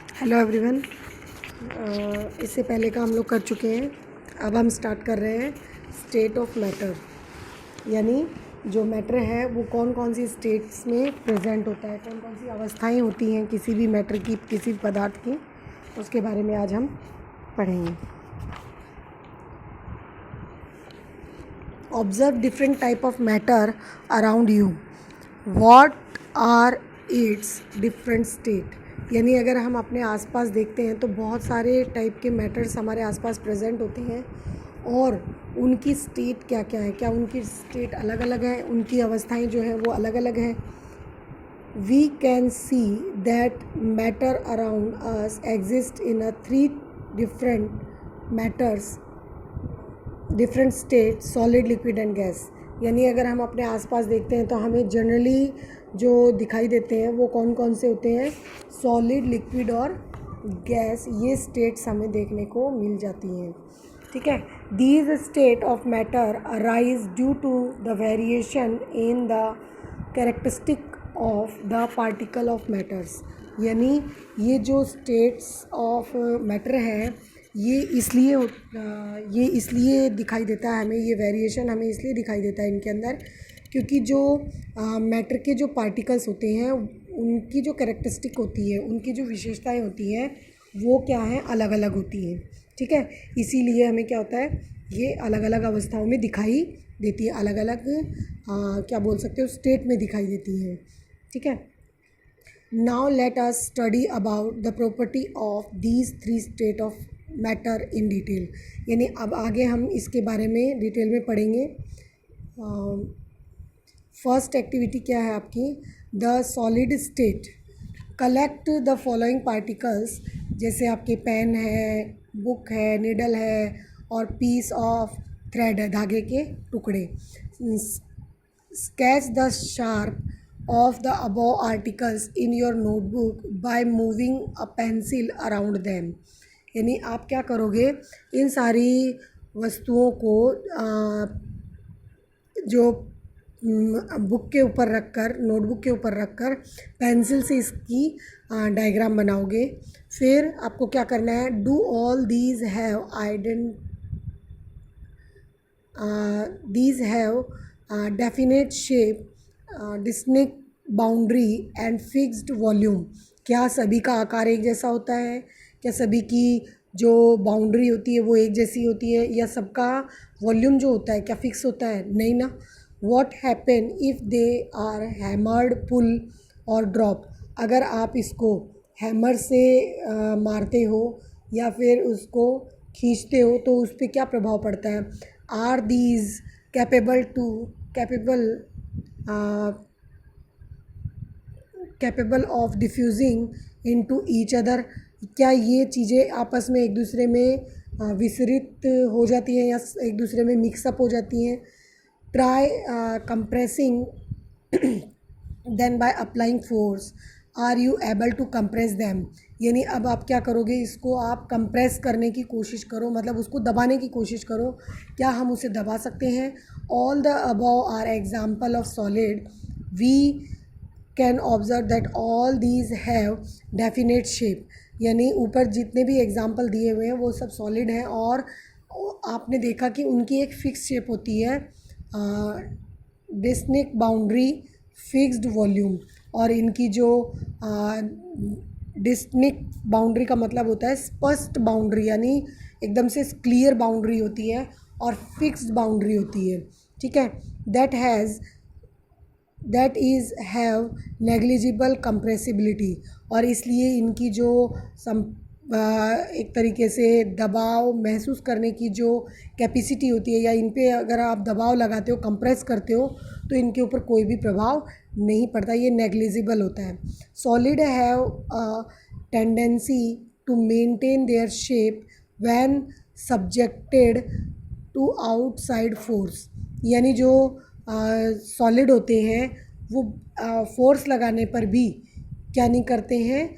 Hello everyone. इससे पहले का हम लोग कर चुके हैं। अब हम स्टार्ट कर रहे हैं स्टेट ऑफ मैटर, यानी जो मैटर है वो कौन कौन सी स्टेट्स में प्रेजेंट होता है, कौन कौन सी अवस्थाएं होती हैं किसी भी मैटर की, किसी पदार्थ की, उसके बारे में आज हम पढ़ेंगे। Observe different type of matter around you, what are its different state. यानी अगर हम अपने आसपास देखते हैं तो बहुत सारे टाइप के मैटर्स हमारे आसपास प्रेजेंट होते हैं और उनकी स्टेट क्या क्या है, क्या उनकी स्टेट अलग अलग है, उनकी अवस्थाएं जो हैं वो अलग अलग हैं। We can see that matter around us exist in a 3 different matters, different state, solid, liquid and gas. यानी अगर हम अपने आसपास देखते हैं तो हमें जनरली जो दिखाई देते हैं वो कौन कौन से होते हैं, सॉलिड, लिक्विड और गैस, ये स्टेट्स हमें देखने को मिल जाती हैं। ठीक है। These state of matter arise due to the variation in the characteristic of the particle of matters. यानी ये जो स्टेट्स ऑफ मैटर हैं ये इसलिए दिखाई देता है हमें, ये वेरिएशन हमें इसलिए दिखाई देता है इनके अंदर क्योंकि जो मैटर के जो पार्टिकल्स होते हैं उनकी जो कैरेक्टरिस्टिक होती है, उनकी जो विशेषताएं होती हैं वो क्या हैं, अलग अलग होती हैं। ठीक है। इसीलिए हमें क्या होता है, ये अलग अलग अवस्थाओं में दिखाई देती है, अलग अलग क्या बोल सकते हो, स्टेट में दिखाई देती हैं। ठीक है। Now let us study about the property of these 3 state of matter in detail. यानी अब आगे हम इसके बारे में डिटेल में पढ़ेंगे। फर्स्ट एक्टिविटी क्या है आपकी, the solid state. Collect the following particles, जैसे आपके पेन है, बुक है, निडल है और पीस ऑफ थ्रेड है, धागे के टुकड़े। Sketch the sharp of the above articles in your notebook by moving a pencil around them. यानी आप क्या करोगे, इन सारी वस्तुओं को जो बुक के ऊपर रखकर, नोटबुक के ऊपर रखकर पेंसिल से इसकी डायग्राम बनाओगे। फिर आपको क्या करना है, do all these have definite shape, distinct boundary and fixed volume. क्या सभी का आकार एक जैसा होता है, क्या सभी की जो बाउंड्री होती है वो एक जैसी होती है, या सबका वॉल्यूम जो होता है क्या फिक्स होता है, नहीं ना। What happen if they are hammered, pull और ड्रॉप। अगर आप इसको हैमर से मारते हो या फिर उसको खींचते हो तो उस पर क्या प्रभाव पड़ता है। Are these capable of diffusing into each other. क्या ये चीज़ें आपस में एक दूसरे में विसरित हो जाती हैं या एक दूसरे में मिक्सअप हो जाती हैं। Try compressing then by applying force, are you able to compress them. यानी अब आप क्या करोगे, इसको आप कंप्रेस करने की कोशिश करो, मतलब उसको दबाने की कोशिश करो, क्या हम उसे दबा सकते हैं। All the above are example of solid, we can observe that all these have definite shape. यानी ऊपर जितने भी एग्जाम्पल दिए हुए हैं वो सब सॉलिड हैं और आपने देखा कि उनकी एक फ़िक्स शेप होती है, डिस्टिंक्ट बाउंड्री, फिक्स्ड वॉल्यूम। और इनकी जो डिस्टिंक्ट बाउंड्री का मतलब होता है स्पष्ट बाउंड्री, यानी एकदम से क्लियर बाउंड्री होती है, और फिक्स्ड बाउंड्री होती है। ठीक है। That is have negligible compressibility. और इसलिए इनकी जो एक तरीके से दबाव महसूस करने की जो कैपेसिटी होती है, या इन पे अगर आप दबाव लगाते हो, कंप्रेस करते हो, तो इनके ऊपर कोई भी प्रभाव नहीं पड़ता, ये नेग्लिजिबल होता है। Solid have tendency to maintain their shape when subjected to outside force. यानी जो सॉलिड होते हैं वो फोर्स लगाने पर भी क्या नहीं करते हैं,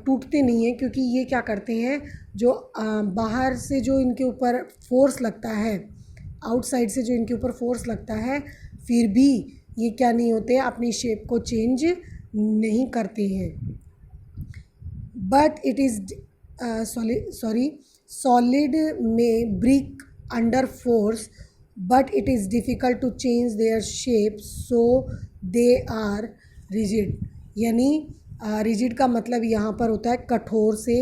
टूटते नहीं हैं, क्योंकि ये क्या करते हैं, जो बाहर से जो इनके ऊपर फोर्स लगता है, आउटसाइड से जो इनके ऊपर फोर्स लगता है, फिर भी ये क्या नहीं होते, अपनी शेप को चेंज नहीं करते हैं। but it is solid may break under force, but it is difficult to change their shape, so they are rigid. यानी रिजिड का मतलब यहाँ पर होता है कठोर से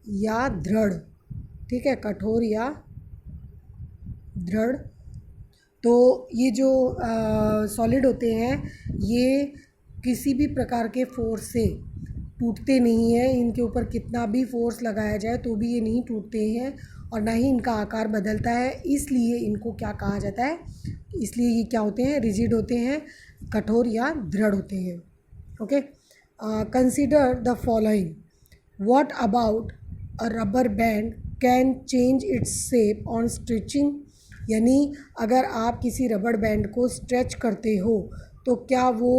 या दृढ़, ठीक है, कठोर या दृढ़। तो ये जो सॉलिड होते हैं ये किसी भी प्रकार के फोर्स से टूटते नहीं हैं, इनके ऊपर कितना भी फोर्स लगाया जाए तो भी ये नहीं टूटते हैं और ना ही इनका आकार बदलता है, इसलिए इनको क्या कहा जाता है, इसलिए ये क्या होते हैं, रिजिड होते हैं, कठोर या दृढ़ होते हैं। Okay, consider the following, what about a rubber band can change its shape on stretching. यानी अगर आप किसी रबड़ बैंड को स्ट्रेच करते हो तो क्या वो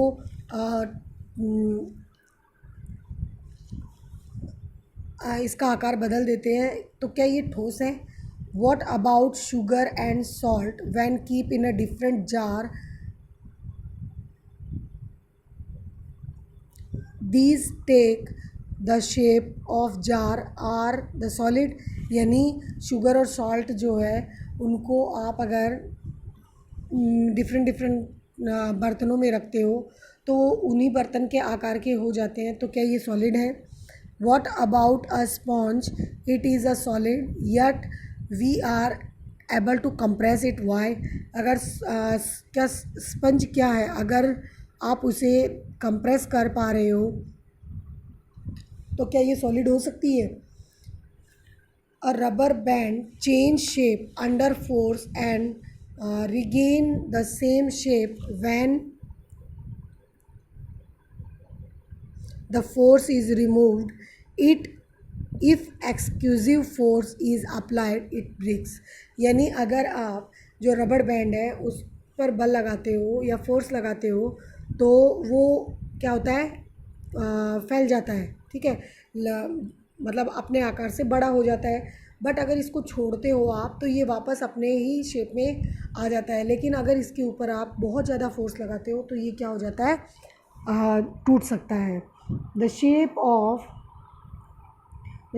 इसका आकार बदल देते हैं, तो क्या ये ठोस है। What about sugar and salt when keep in a different jar, these take the shape of jar are the solid. यानी शुगर और सॉल्ट जो है उनको आप अगर डिफरेंट बर्तनों में रखते हो तो उन्हीं बर्तन के आकार के हो जाते हैं, तो क्या ये सॉलिड है। What about a sponge? It is a solid, yet we are able to compress it. Why? अगर क्या स्पंज क्या है, अगर आप उसे कंप्रेस कर पा रहे हो तो क्या ये सॉलिड हो सकती है। A rubber band change shape under force and regain the same shape when the force is removed. It if excessive force is applied it breaks। यानी अगर आप जो रबड़ बैंड है उस पर बल लगाते हो या फोर्स लगाते हो तो वो क्या होता है, फैल जाता है, ठीक है, मतलब अपने आकार से बड़ा हो जाता है। बट अगर इसको छोड़ते हो आप तो ये वापस अपने ही शेप में आ जाता है, लेकिन अगर इसके ऊपर आप बहुत ज़्यादा फोर्स लगाते हो तो ये क्या हो जाता है, टूट सकता है। The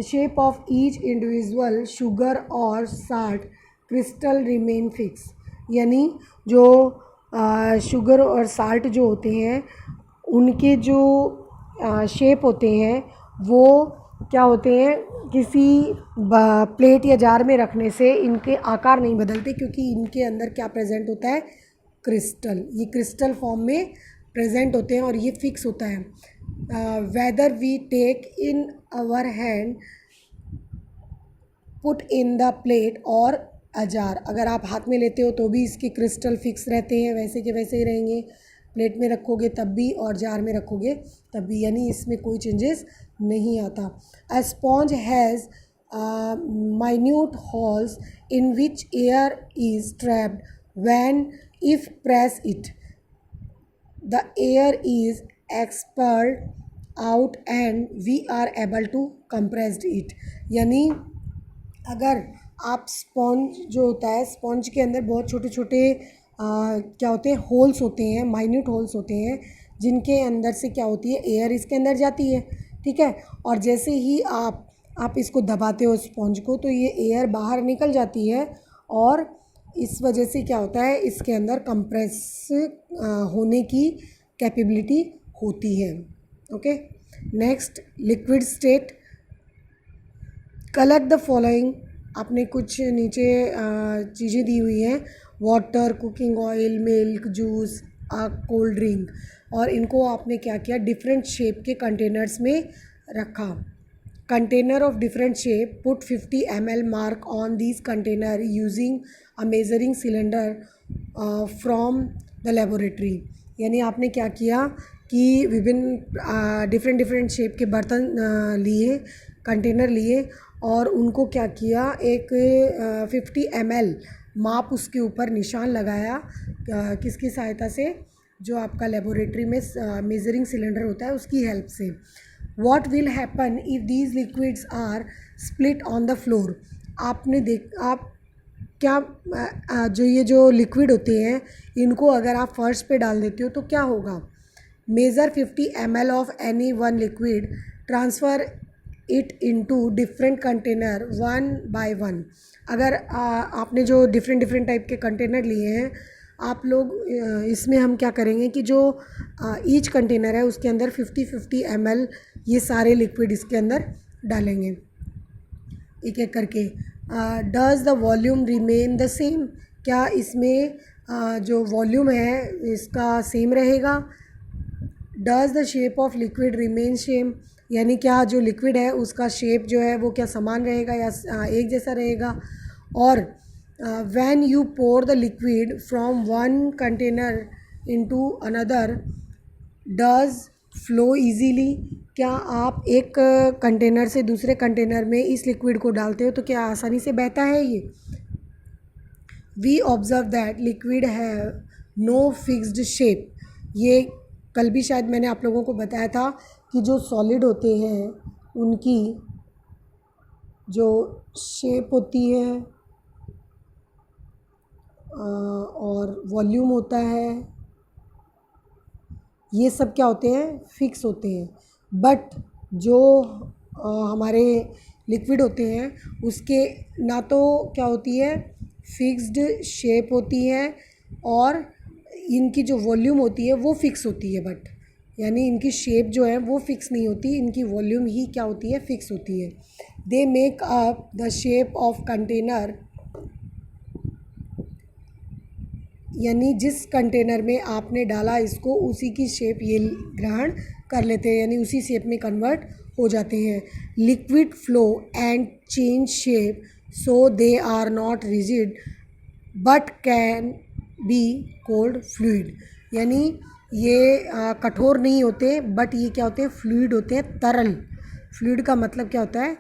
shape of each individual sugar or salt crystal remain fixed। यानी जो शुगर और साल्ट जो होते हैं उनके जो शेप होते हैं वो क्या होते हैं, किसी प्लेट या जार में रखने से इनके आकार नहीं बदलते, क्योंकि इनके अंदर क्या प्रेजेंट होता है, क्रिस्टल। ये क्रिस्टल फॉर्म में प्रेजेंट होते हैं और ये फिक्स होता है। Whether we take in our hand put in the plate और अजार, अगर आप हाथ में लेते हो तो भी इसके क्रिस्टल फिक्स रहते हैं, वैसे के वैसे ही रहेंगे, प्लेट में रखोगे तब भी और जार में रखोगे तब भी, यानी इसमें कोई चेंजेस नहीं आता। अ sponge has minute holes in which air is trapped when if press it the air is expelled out and we are able to compress it। यानी अगर आप स्पॉन्ज जो होता है, स्पॉन्ज के अंदर बहुत छोटे छोटे क्या होते हैं, होल्स होते हैं, माइन्यूट होल्स होते हैं, जिनके अंदर से क्या होती है, एयर इसके अंदर जाती है, ठीक है, और जैसे ही आप इसको दबाते हो स्पॉन्ज को तो ये एयर बाहर निकल जाती है और इस वजह से क्या होता है, इसके अंदर कंप्रेस होने की कैपेबिलिटी होती है। Okay, next liquid state. Collect the following, आपने कुछ नीचे चीज़ें दी हुई हैं, water, cooking oil, milk, juice, cold drink, और इनको आपने क्या किया, डिफरेंट शेप के कंटेनर्स में रखा। Container of different shape, put 50 ml mark on these container using a measuring cylinder from the laboratory। यानी आपने क्या किया कि विभिन्न डिफरेंट शेप के बर्तन लिए, कंटेनर लिए और उनको क्या किया, एक 50 ml माप उसके ऊपर निशान लगाया, किसकी सहायता से, जो आपका लेबोरेटरी में मेजरिंग सिलेंडर होता है उसकी हेल्प से। What will happen if these liquids are split on the floor? आप क्या जो ये जो लिक्विड होते हैं इनको अगर आप फर्श पे डाल देते हो तो क्या होगा। Measure 50 ml of any one liquid, transfer it into different container one by one. अगर आपने जो डिफरेंट डिफरेंट टाइप के कंटेनर लिए हैं, आप लोग इसमें हम क्या करेंगे कि जो ईच कंटेनर है उसके अंदर 50-50 ml ये सारे लिक्विड इसके अंदर डालेंगे एक एक करके। Does the volume remain the same, क्या इसमें जो वॉल्यूम है इसका सेम रहेगा। Does the shape of liquid remain same, यानी क्या जो लिक्विड है उसका शेप जो है वो क्या समान रहेगा या एक जैसा रहेगा। और when you pour the liquid from one container into another does flow easily, क्या आप एक कंटेनर से दूसरे कंटेनर में इस लिक्विड को डालते हो तो क्या आसानी से बहता है ये। We observe that liquid have no fixed shape, ये कल भी शायद मैंने आप लोगों को बताया था कि जो सॉलिड होते हैं उनकी जो शेप होती है और वॉल्यूम होता है, ये सब क्या होते हैं, फिक्स होते हैं। बट जो हमारे लिक्विड होते हैं उसके ना तो क्या होती है फिक्स्ड शेप होती है और इनकी जो वॉल्यूम होती है वो फिक्स होती है, बट यानी इनकी शेप जो है वो फिक्स नहीं होती, इनकी वॉल्यूम ही क्या होती है, फिक्स होती है। They make up the shape of container, यानी जिस कंटेनर में आपने डाला इसको उसी की शेप ये ग्रहण कर लेते हैं, यानी उसी शेप में कन्वर्ट हो जाते हैं। Liquid flow and change shape so they are not rigid but can be called fluid, यानी ये कठोर नहीं होते बट ये क्या होते हैं, फ्लूइड होते हैं, तरल। फ्लूइड का मतलब क्या होता है,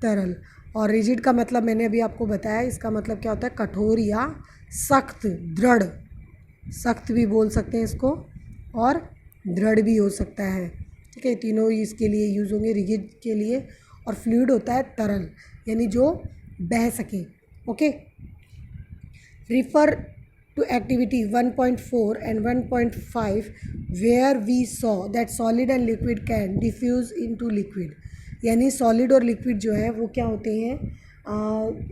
तरल। और रिजिड का मतलब मैंने अभी आपको बताया, इसका मतलब क्या होता है, कठोर या सख्त, दृढ़। सख्त भी बोल सकते हैं इसको और दृढ़ भी हो सकता है, ठीक है। तीनों इसके लिए यूज़ होंगे, रिजिड के लिए। और फ्लूइड होता है तरल, यानी जो बह सके। Okay, refer to activity 1.4 and 1.5 where we saw that solid and liquid can diffuse into liquid, यानी सॉलिड और लिक्विड जो है वो क्या होते हैं,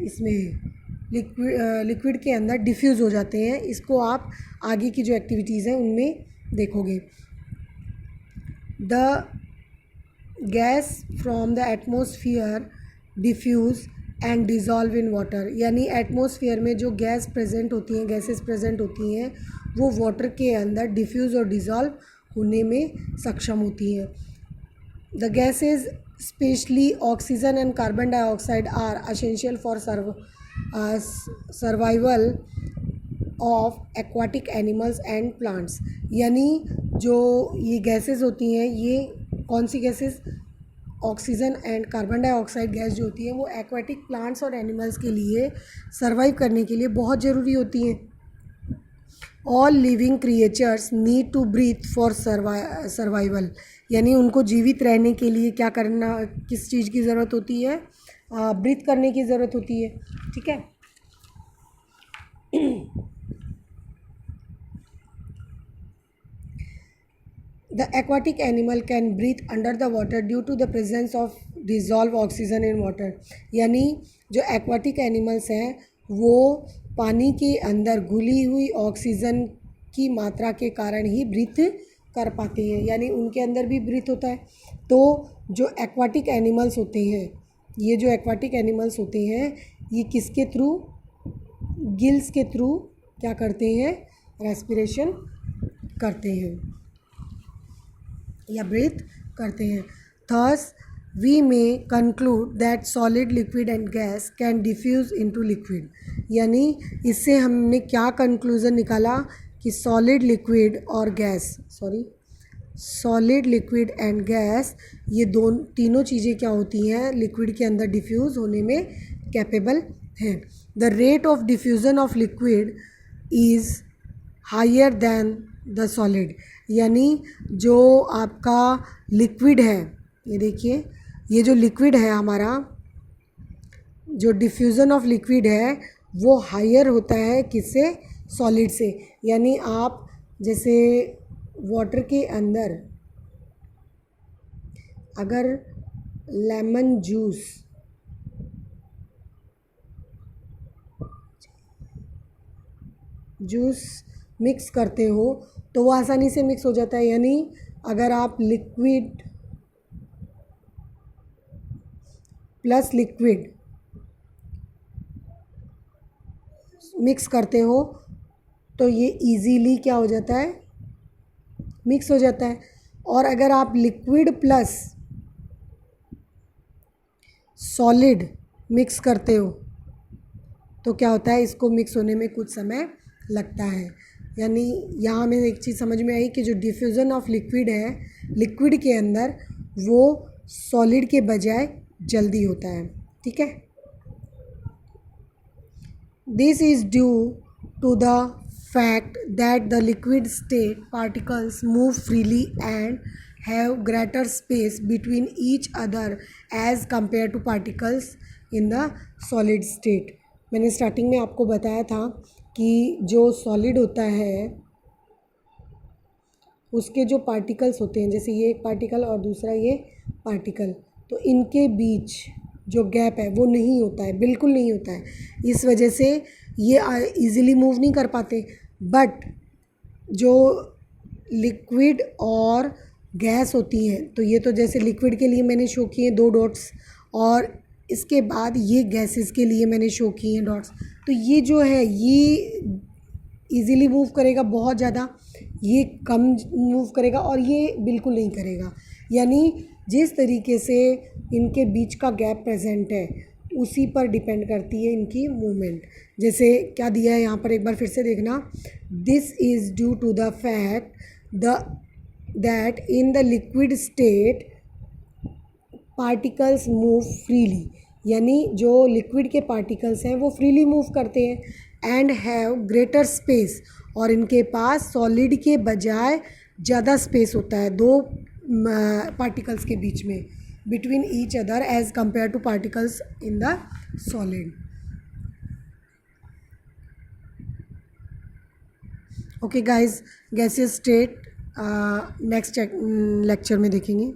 इसमें लिक्विड के अंदर डिफ्यूज़ हो जाते हैं। इसको आप आगे की जो एक्टिविटीज़ हैं उनमें देखोगे। The gas from the atmosphere diffuse and dissolve in water, यानी एटमॉस्फेयर में जो गैस प्रेजेंट होती हैं, गैसेस प्रेजेंट होती हैं, वो वाटर के अंदर डिफ्यूज़ और डिज़ोल्व होने में सक्षम होती हैं। The gases specially oxygen and carbon dioxide are essential for survival of aquatic animals and plants, यानी जो ये गैसेस होती हैं, ये कौन सी gases, oxygen and carbon dioxide gas जो होती है वो एक्वाटिक प्लांट्स और एनिमल्स के लिए सर्वाइव करने के लिए बहुत ज़रूरी होती हैं। All living creatures need to breathe for survival, यानी उनको जीवित रहने के लिए क्या करना, किस चीज़ की ज़रूरत होती है, ब्रीथ करने की ज़रूरत होती है, ठीक है। The aquatic animal can breathe under the water due to the presence of dissolved oxygen in water, यानी जो एक्वाटिक एनिमल्स हैं वो पानी के अंदर घुली हुई ऑक्सीजन की मात्रा के कारण ही ब्रीथ कर पाते हैं, यानी उनके अंदर भी ब्रीथ होता है। तो जो एक्वाटिक एनिमल्स होते हैं, ये जो एक्वाटिक एनिमल्स होते हैं ये किसके थ्रू, गिल्स के थ्रू क्या करते हैं, रेस्पिरेशन करते हैं या ब्रीथ करते हैं। Thus we may conclude that solid, liquid and gas can diffuse into liquid, यानी इससे हमने क्या कंक्लूज़न निकाला कि सॉलिड, लिक्विड और gas, solid, liquid and gas, ये तीनों चीज़ें क्या होती हैं, लिक्विड के अंदर डिफ्यूज़ होने में कैपेबल हैं। The rate of diffusion of liquid is higher than the solid, यानी जो आपका लिक्विड है, ये देखिए, ये जो लिक्विड है हमारा, जो डिफ्यूज़न ऑफ लिक्विड है वो हायर होता है किससे, सॉलिड से। यानी आप जैसे वाटर के अंदर अगर लेमन जूस मिक्स करते हो तो वो आसानी से मिक्स हो जाता है। यानी अगर आप लिक्विड प्लस लिक्विड मिक्स करते हो तो ये इजीली क्या हो जाता है, मिक्स हो जाता है। और अगर आप लिक्विड प्लस सॉलिड मिक्स करते हो तो क्या होता है, इसको मिक्स होने में कुछ समय लगता है। यानी यहाँ हमें एक चीज़ समझ में आई कि जो डिफ्यूज़न ऑफ लिक्विड है लिक्विड के अंदर, वो सॉलिड के बजाय जल्दी होता है। ठीक है, this is due to the fact that the liquid state particles move freely and have greater space between each other as compared to particles in the solid state। मैंने स्टार्टिंग में आपको बताया था कि जो सॉलिड होता है उसके जो पार्टिकल्स होते हैं, जैसे ये एक पार्टिकल और दूसरा ये पार्टिकल, तो इनके बीच जो गैप है वो नहीं होता है, बिल्कुल नहीं होता है। इस वजह से ये इजीली मूव नहीं कर पाते। बट जो लिक्विड और गैस होती हैं, तो ये तो जैसे लिक्विड के लिए मैंने शो किए 2 डॉट्स, और इसके बाद ये गैसेस के लिए मैंने शो किए हैं डॉट्स। तो ये जो है ये इजीली मूव करेगा बहुत ज़्यादा, ये कम मूव करेगा और ये बिल्कुल नहीं करेगा। यानी जिस तरीके से इनके बीच का गैप प्रेजेंट है उसी पर डिपेंड करती है इनकी मूवमेंट। जैसे क्या दिया है यहाँ पर, एक बार फिर से देखना, this is due to the fact that in the liquid state particles move freely. यानी जो लिक्विड के पार्टिकल्स हैं वो फ्रीली मूव करते हैं एंड हैव ग्रेटर स्पेस, और इनके पास सॉलिड के बजाय ज़्यादा स्पेस होता है दो पार्टिकल्स के बीच में, between each other as compare to particles in the solid. Okay guys, gaseous state next lecture में देखेंगे।